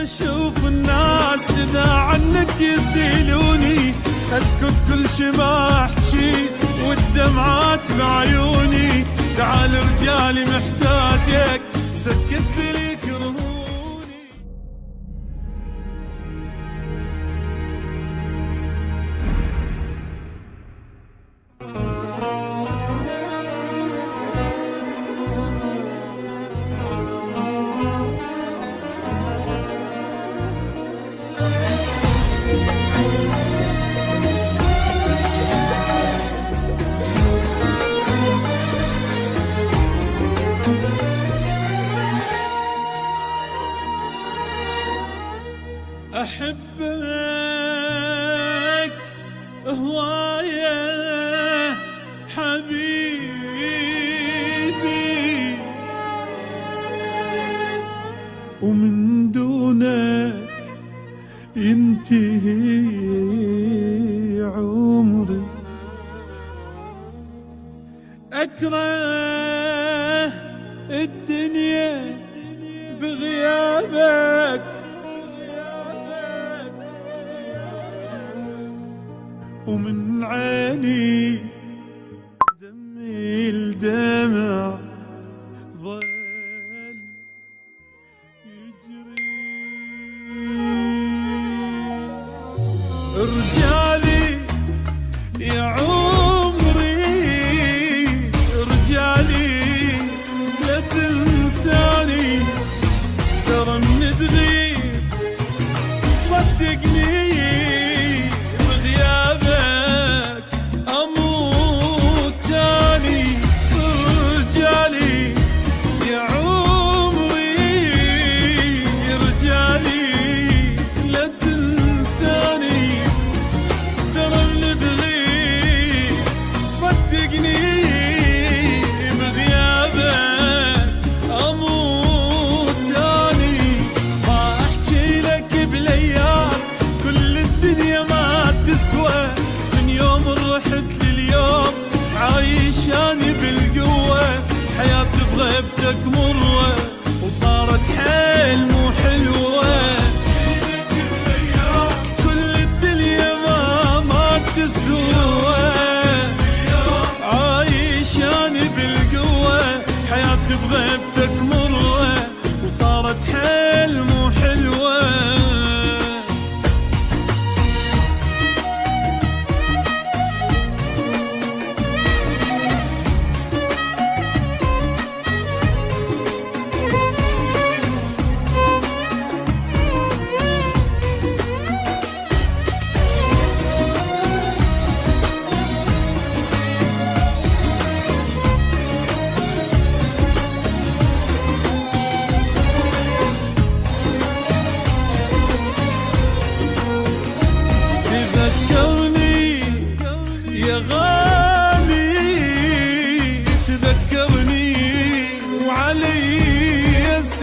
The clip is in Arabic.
اشوف الناس اذا عنك يسيلوني، اسكت كل شي ما احكي والدمعات بعيوني. تعال رجالي محتاجك سكت لي كرهوني. أحبك هواية حبيبي، ومن دونك ينتهي عمري. أكره الدنيا بغيابك، ومن عيني دمي الدمع ظل يجري. رجالي يا عمري رجالي لا تنساني، ترى من تغيب صدقني عايشاني بالقوة، حياتي بغيبتك مروة وصارت حيل مو حلوة. كل الدنيا ما تسوى، عايشاني بالقوة حياتي بغيبتك مروة وصارت حيل مو حلوة. يا غالي